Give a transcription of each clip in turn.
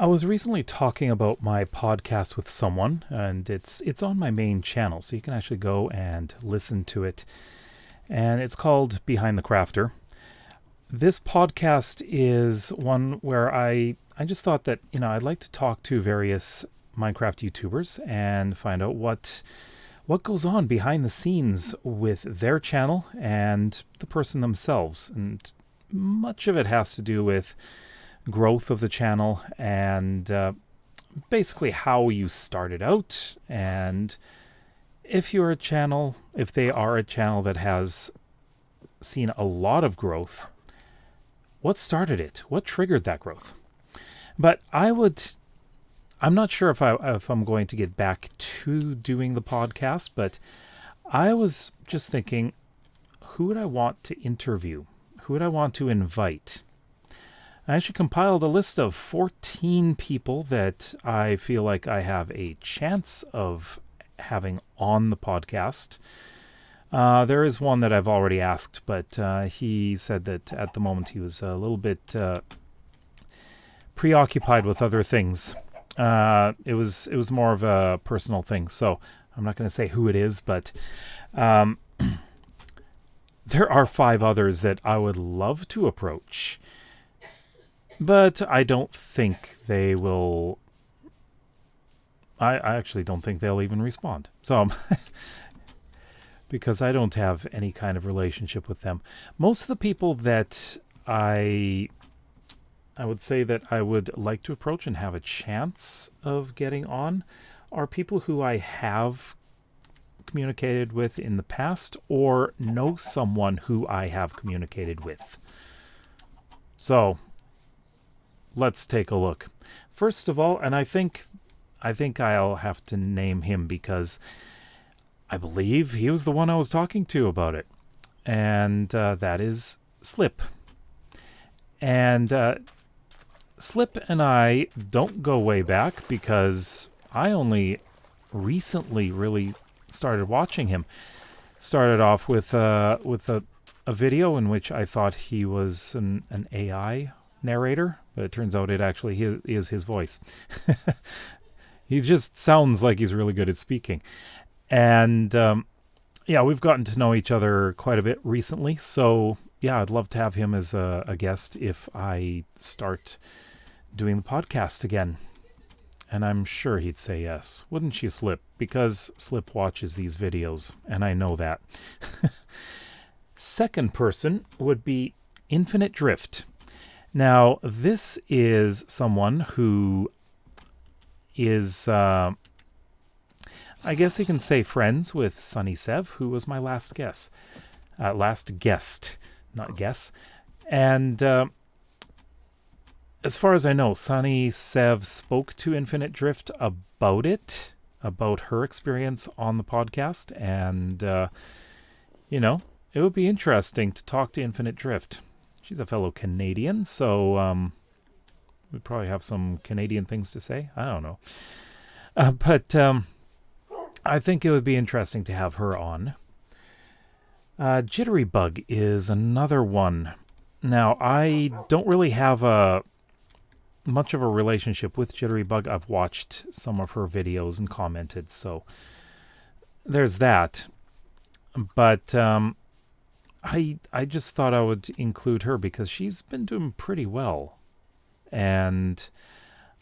I was recently talking about my podcast with someone, and it's on my main channel, so you can actually go and listen to it. And it's called Behind the Crafter. This podcast is one where I just thought that, I'd like to talk to various Minecraft YouTubers and find out what goes on behind the scenes with their channel and the person themselves. And much of it has to do with growth of the channel and basically how you started out, and if they are a channel that has seen a lot of growth, what started it? What triggered that growth? But I'm not sure if I'm going to get back to doing the podcast, but I was just thinking, who would I want to interview? Who would I want to invite? I actually compiled a list of 14 people that I feel like I have a chance of having on the podcast. There is one that I've already asked, but he said that at the moment he was a little bit preoccupied with other things. It was more of a personal thing, so I'm not going to say who it is, but there are 5 others that I would love to approach. But I don't think they will. I actually don't think they'll even respond. So, because I don't have any kind of relationship with them. Most of the people that I would say that I would like to approach and have a chance of getting on are people who I have communicated with in the past or know someone who I have communicated with. So, let's take a look. First of all, and I think I'll have to name him because I believe he was the one I was talking to about it. And that is Slip. And Slip and I don't go way back because I only recently really started watching him. Started off with a video in which I thought he was an AI narrator, but it turns out it actually is his voice. He just sounds like he's really good at speaking. And we've gotten to know each other quite a bit recently, so yeah, I'd love to have him as a guest if I start doing the podcast again. And I'm sure he'd say yes. Wouldn't you, Slip? Because Slip watches these videos, and I know that. Second person would be Infinite Drift. Now, this is someone who is, I guess you can say friends with Sunny Sev, who was my last guest, not guess. And as far as I know, Sunny Sev spoke to Infinite Drift about her experience on the podcast, and, it would be interesting to talk to Infinite Drift. She's a fellow Canadian, so we'd probably have some Canadian things to say. I don't know. But I think it would be interesting to have her on. Jitterybug is another one. Now, I don't really have much of a relationship with Jitterybug. I've watched some of her videos and commented, so there's that. But I just thought I would include her because she's been doing pretty well. And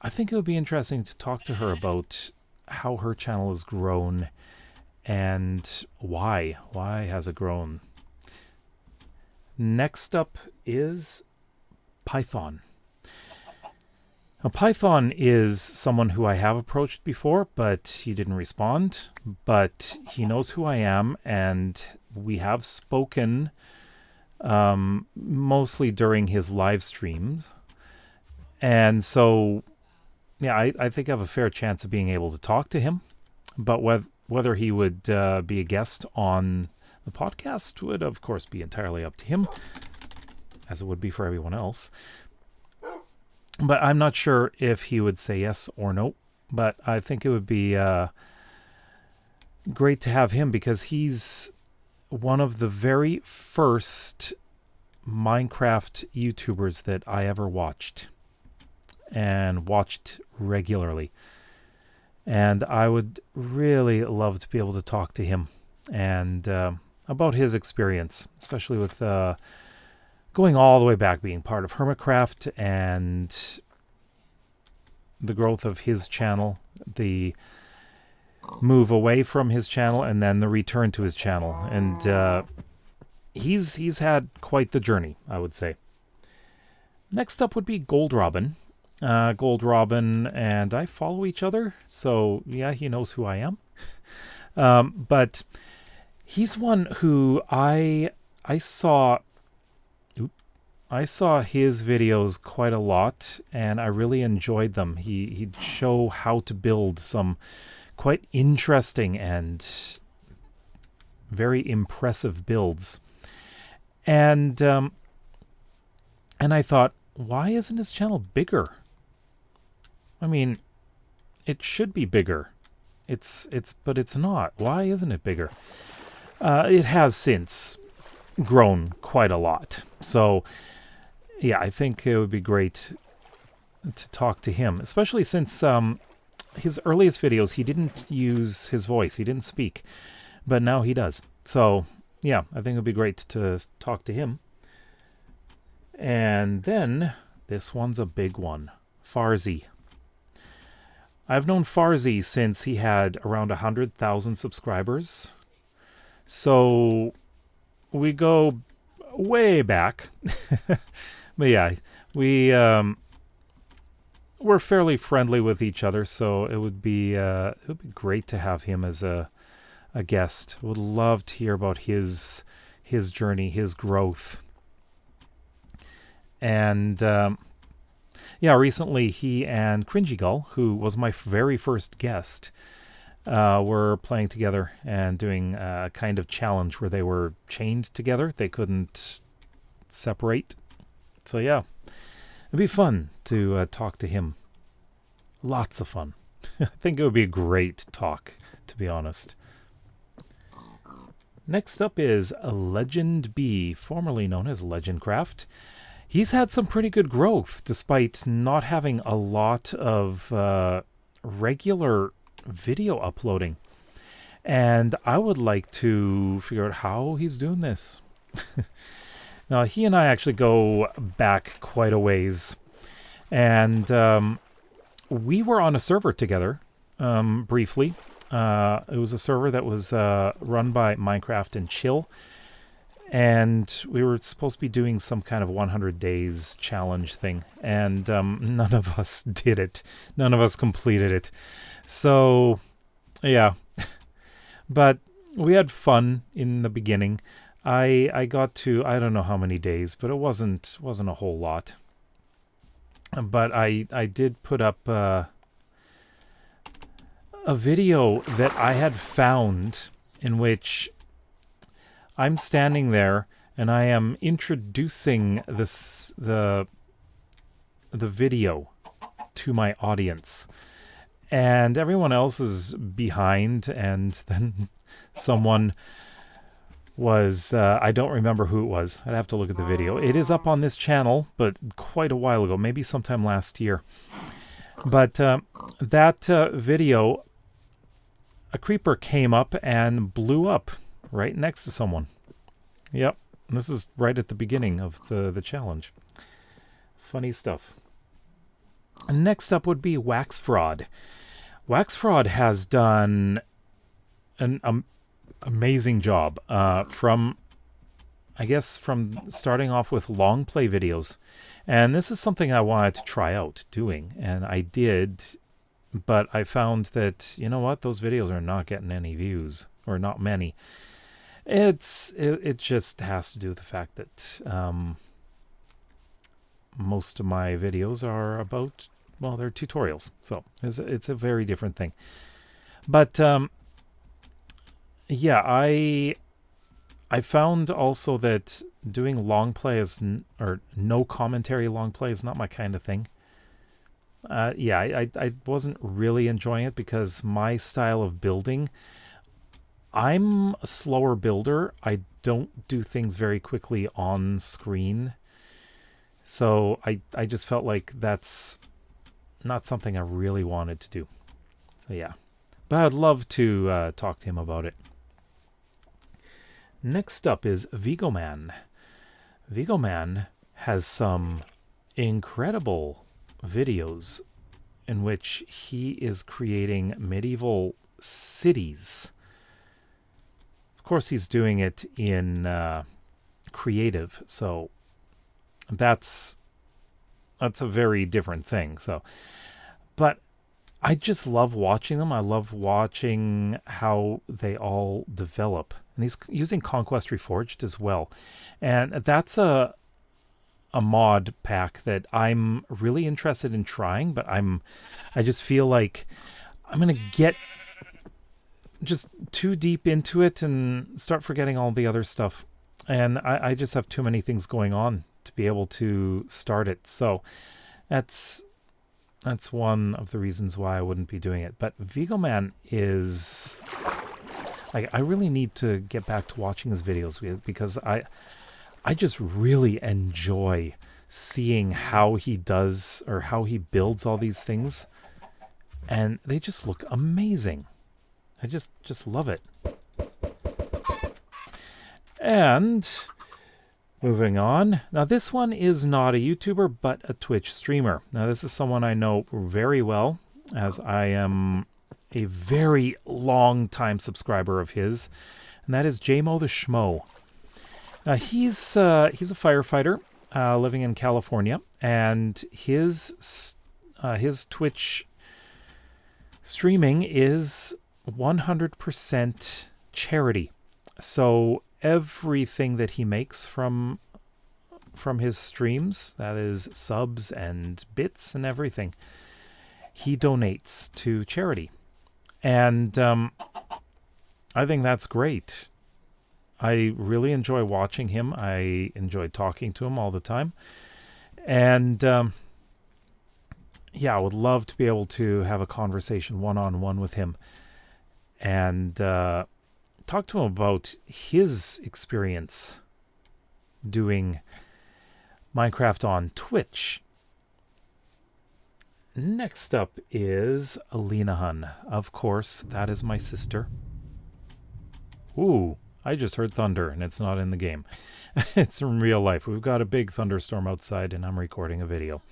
I think it would be interesting to talk to her about how her channel has grown and why. Why has it grown? Next up is Python. Now, Python is someone who I have approached before, but he didn't respond. But he knows who I am, and we have spoken mostly during his live streams. And so, yeah, I think I have a fair chance of being able to talk to him. But whether he would be a guest on the podcast would, of course, be entirely up to him, as it would be for everyone else. But I'm not sure if he would say yes or no. But I think it would be great to have him because he's one of the very first Minecraft YouTubers that I ever watched. and watched regularly. And I would really love to be able to talk to him and about his experience, especially with going all the way back, being part of Hermitcraft and the growth of his channel, the move away from his channel, and then the return to his channel. And he's had quite the journey, I would say. Next up would be Gold Robin. Gold Robin and I follow each other, so yeah, he knows who I am. But he's one who I saw his videos quite a lot, and I really enjoyed them. He'd show how to build some quite interesting and very impressive builds. And I thought, why isn't his channel bigger? I mean, it should be bigger. But it's not. Why isn't it bigger? It has since grown quite a lot. So, yeah, I think it would be great to talk to him, especially since his earliest videos, he didn't use his voice. He didn't speak, but now he does. So, yeah, I think it would be great to talk to him. And then, this one's a big one. Farzy. I've known Farzy since he had around 100,000 subscribers. So, we go way back. But yeah, we're fairly friendly with each other, so it would be great to have him as a guest. Would love to hear about his journey, his growth. And yeah, recently he and Cringy Gull, who was my very first guest, were playing together and doing a kind of challenge where they were chained together. They couldn't separate. So yeah, it'd be fun to talk to him. Lots of fun. I think it would be a great talk, to be honest. Next up is Legend B, formerly known as Legendcraft. He's had some pretty good growth, despite not having a lot of regular video uploading. And I would like to figure out how he's doing this. Now, he and I actually go back quite a ways. And we were on a server together, briefly. It was a server that was run by Minecraft and Chill. And we were supposed to be doing some kind of 100 days challenge thing. And none of us did it. None of us completed it. So, yeah. But we had fun in the beginning. I got to, I don't know how many days, but it wasn't a whole lot. But I did put up a video that I had found in which I'm standing there and I am introducing the video to my audience. And everyone else is behind, and then someone was, I don't remember who it was. I'd have to look at the video. It is up on this channel, but quite a while ago, maybe sometime last year. But that video, a creeper came up and blew up right next to someone. Yep, this is right at the beginning of the challenge. Funny stuff. And next up would be Wax Fraud. Wax Fraud has done an amazing job from starting off with long play videos. And this is something I wanted to try out doing, and I did, but I found that, you know what, those videos are not getting any views, or not many. It just has to do with the fact that most of my videos are about, well, they're tutorials, so it's a very different thing. But yeah, I found also that doing long play or no commentary long play is not my kind of thing. Yeah, I wasn't really enjoying it because my style of building, I'm a slower builder. I don't do things very quickly on screen. So I just felt like that's not something I really wanted to do. So yeah, but I'd love to talk to him about it. Next up is Vigoman. Vigoman has some incredible videos in which he is creating medieval cities. Of course, he's doing it in creative, so that's a very different thing. So, but I just love watching them. I love watching how they all develop. And he's using Conquest Reforged as well. And that's a mod pack that I'm really interested in trying, but I just feel like I'm going to get just too deep into it and start forgetting all the other stuff. And I just have too many things going on to be able to start it. So that's one of the reasons why I wouldn't be doing it. But Vigoman is... I really need to get back to watching his videos because I just really enjoy seeing how he does or how he builds all these things. And they just look amazing. I just love it. And moving on. Now this one is not a YouTuber, but a Twitch streamer. Now this is someone I know very well, as I am a very long time subscriber of his, and that is JayMo the Schmo. He's a firefighter living in California, and his Twitch streaming is 100% charity. So everything that he makes from his streams, that is subs and bits and everything, he donates to charity. And I think that's great. I really enjoy watching him. I enjoy talking to him all the time. And yeah, I would love to be able to have a conversation one-on-one with him and talk to him about his experience doing Minecraft on Twitch. Next up is Alina. Of course, that is my sister. Ooh, I just heard thunder, and it's not in the game. It's in real life. We've got a big thunderstorm outside, and I'm recording a video.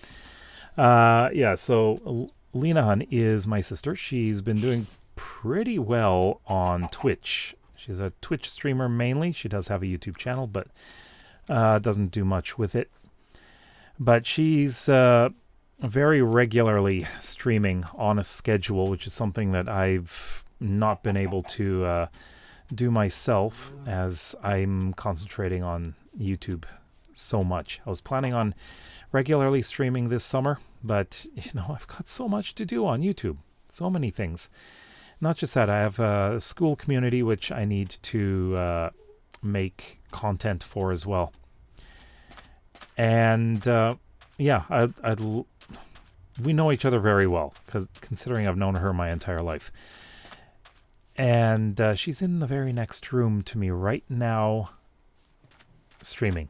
Yeah, so Alina is my sister. She's been doing pretty well on Twitch. She's a Twitch streamer mainly. She does have a YouTube channel, but doesn't do much with it. But she's... very regularly streaming on a schedule, which is something that I've not been able to do myself, as I'm concentrating on YouTube so much. I was planning on regularly streaming this summer, but I've got so much to do on YouTube, so many things. Not just that, I have a school community which I need to make content for as well. And yeah, we know each other very well, considering I've known her my entire life. And she's in the very next room to me right now, streaming.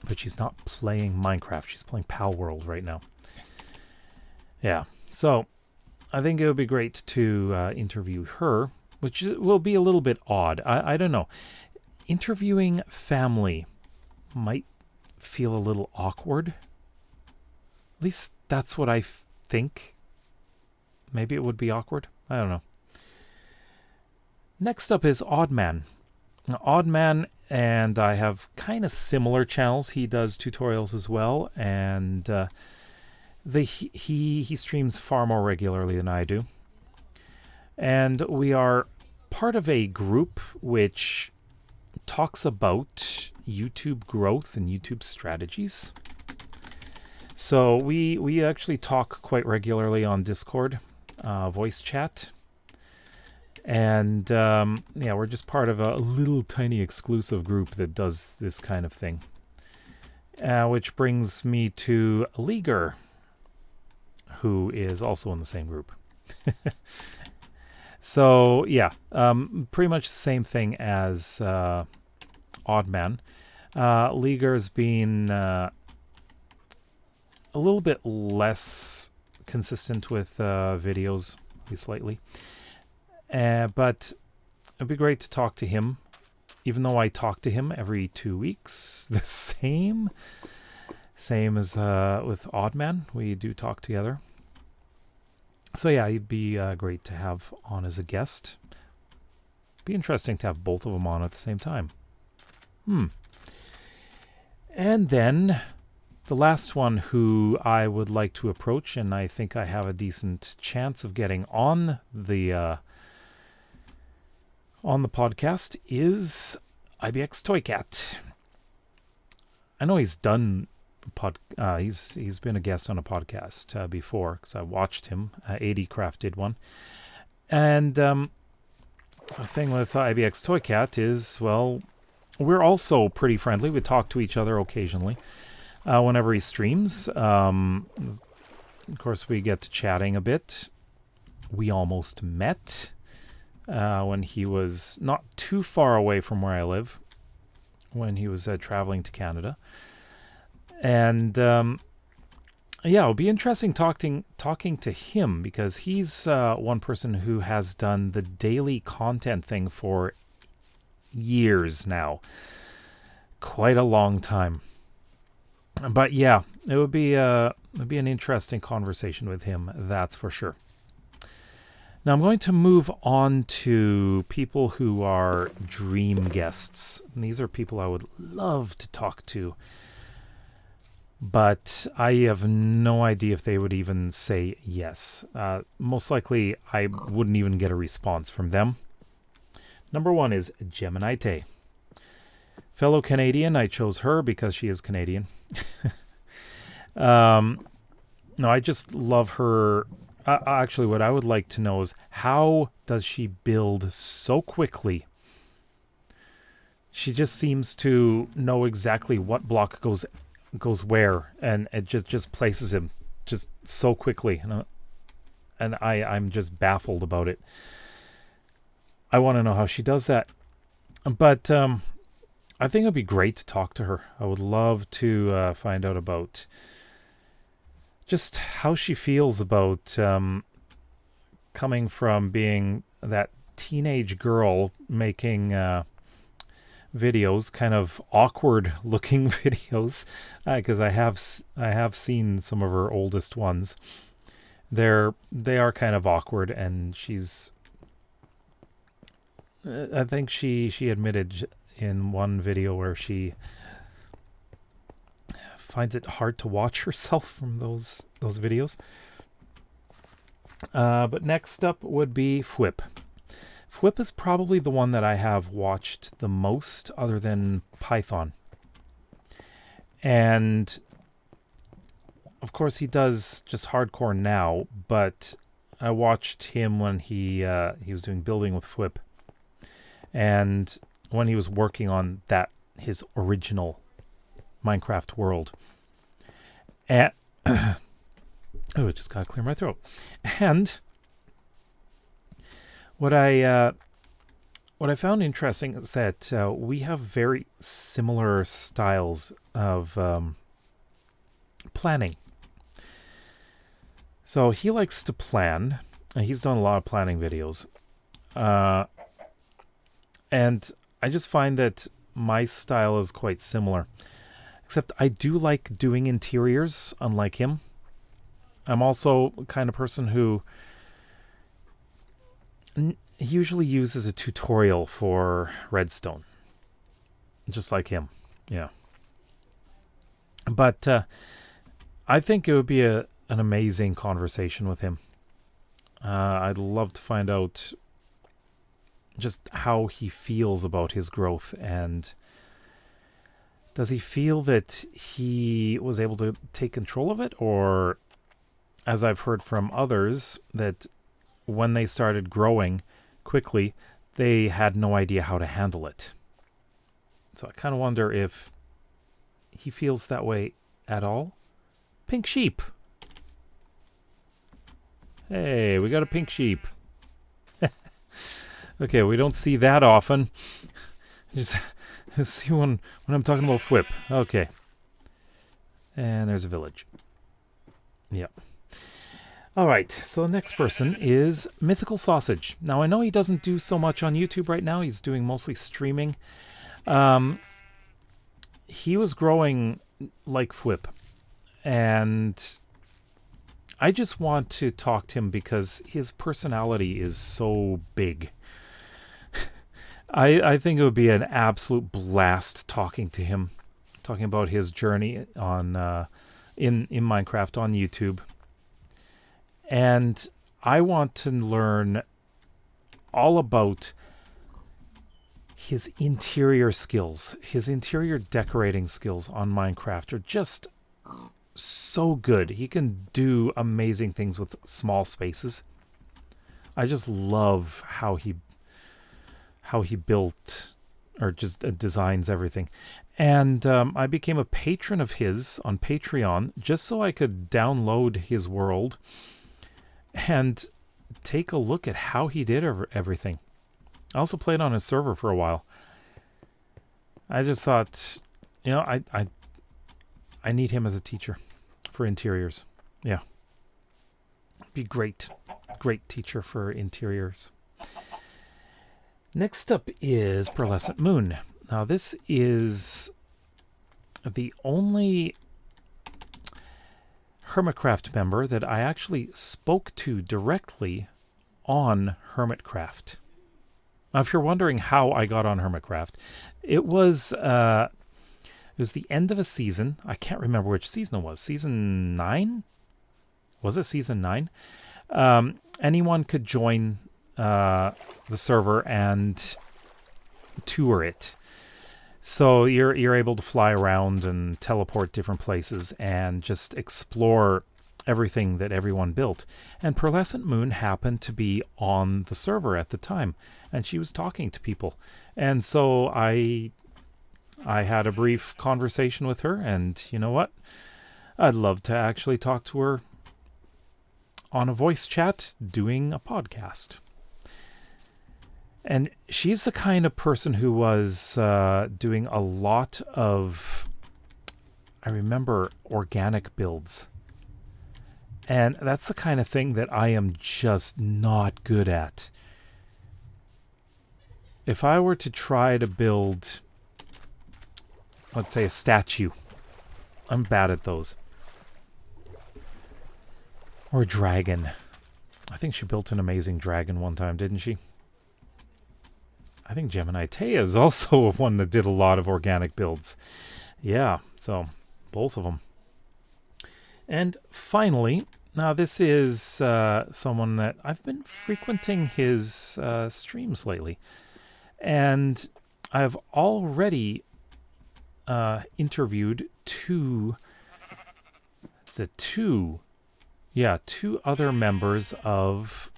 But she's not playing Minecraft. She's playing Pal World right now. Yeah, so I think it would be great to interview her, which will be a little bit odd. I don't know. Interviewing family might feel a little awkward. At least that's what I think. Maybe it would be awkward. I don't know. Next up is Oddman. Now, Oddman and I have kind of similar channels. He does tutorials as well, and he streams far more regularly than I do. And we are part of a group which talks about YouTube growth and YouTube strategies. So we actually talk quite regularly on Discord, voice chat. And yeah, we're just part of a little tiny exclusive group that does this kind of thing. Which brings me to Leaguer, who is also in the same group. So yeah, pretty much the same thing as Oddman. Leaguer's been a little bit less consistent with videos, at least lately. But it'd be great to talk to him, even though I talk to him every 2 weeks. The same as with Oddman. We do talk together. So yeah, he'd be great to have on as a guest. Be interesting to have both of them on at the same time. And then the last one who I would like to approach, and I think I have a decent chance of getting on the podcast, is IBX Toycat. I know he's done he's been a guest on a podcast before, because I watched him. ADcraft did one, and the thing with IBX Toycat is, well, we're also pretty friendly. We talk to each other occasionally whenever he streams. Of course, we get to chatting a bit. We almost met when he was not too far away from where I live, when he was traveling to Canada. And yeah, it'll be interesting talking to him, because he's one person who has done the daily content thing for years now. Quite a long time. But yeah, it would be an interesting conversation with him, that's for sure. Now I'm going to move on to people who are dream guests. And these are people I would love to talk to, but I have no idea if they would even say yes. Most likely, I wouldn't even get a response from them. Number one is Gemini Tay. Fellow Canadian, I chose her because she is Canadian. No, I just love her. Actually, what I would like to know is, how does she build so quickly? She just seems to know exactly what block goes where, and it just places him just so quickly, and I'm just baffled about it. I want to know how she does that, but I think it'd be great to talk to her. I would love to find out about just how she feels about coming from being that teenage girl making videos, kind of awkward looking videos, because I have seen some of her oldest ones. They are kind of awkward, and she's I think she admitted in one video where she finds it hard to watch herself from those videos. But next up would be Fwip. Fwip is probably the one that I have watched the most, other than Python. And of course he does just hardcore now, but I watched him when he was doing building with Fwip, and when he was working on his original Minecraft world. And oh, I just gotta clear my throat. And what I found interesting is that we have very similar styles of planning. So he likes to plan, and he's done a lot of planning videos. And I just find that my style is quite similar. Except I do like doing interiors, unlike him. I'm also the kind of person who usually uses a tutorial for redstone. Just like him. Yeah. But I think it would be an amazing conversation with him. I'd love to find out just how he feels about his growth, and does he feel that he was able to take control of it, or, as I've heard from others, that when they started growing quickly, they had no idea how to handle it. So I kind of wonder if he feels that way at all. Pink sheep. Hey, we got a pink sheep. Okay, we don't see that often. Just see when I'm talking about Fwip. Okay. And there's a village. Yep. All right, so the next person is Mythical Sausage. Now, I know he doesn't do so much on YouTube right now. He's doing mostly streaming. He was growing like Fwip, and I just want to talk to him because his personality is so big. I think it would be an absolute blast talking to him, talking about his journey on in Minecraft on YouTube. And I want to learn all about his interior skills. His interior decorating skills on Minecraft are just so good. He can do amazing things with small spaces. I just love how he built or just designs everything. And I became a patron of his on Patreon just so I could download his world and take a look at how he did everything. I also played on his server for a while. I just thought, I need him as a teacher for interiors. Yeah. Be great teacher for interiors. Next up is Pearlescent Moon. Now this is the only Hermitcraft member that I actually spoke to directly on Hermitcraft. Now, if you're wondering how I got on Hermitcraft, it was the end of a season. I can't remember which season it was. Season 9? Was it season 9? Anyone could join the server and tour it. So you're able to fly around and teleport different places and just explore everything that everyone built. And Pearlescent Moon happened to be on the server at the time, and she was talking to people. And so I had a brief conversation with her, and you know what? I'd love to actually talk to her on a voice chat doing a podcast. And she's the kind of person who was doing a lot of, I remember, organic builds. And that's the kind of thing that I am just not good at. If I were to try to build, let's say, a statue, I'm bad at those. Or a dragon. I think she built an amazing dragon one time, didn't she? I think Gemini Taya is also one that did a lot of organic builds. Yeah, so both of them. And finally, now this is someone that I've been frequenting his streams lately. And I've already interviewed two other members of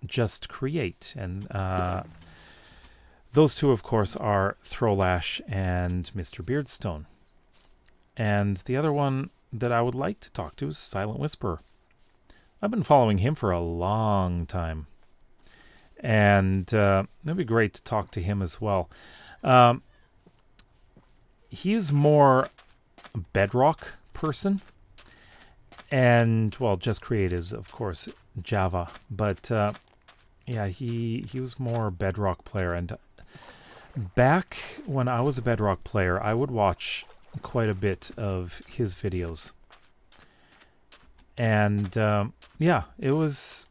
Just Create. And those two, of course, are Throlash and Mr. Beardstone. And the other one that I would like to talk to is Silent Whisperer. I've been following him for a long time. And it'd be great to talk to him as well. He's more a Bedrock person. And, well, Just Create is, of course, Java. But, yeah, he was more Bedrock player. And back when I was a Bedrock player, I would watch quite a bit of his videos. And, yeah, he was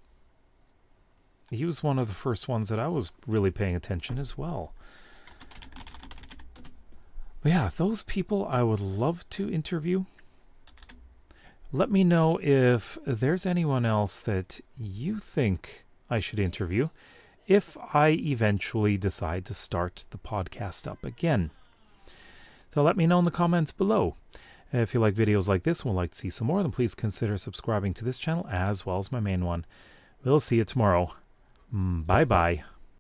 one of the first ones that I was really paying attention as well. But yeah, those people I would love to interview. Let me know if there's anyone else that you think I should interview if I eventually decide to start the podcast up again. So let me know in the comments below. If you like videos like this and would like to see some more, then please consider subscribing to this channel as well as my main one. We'll see you tomorrow. Bye-bye.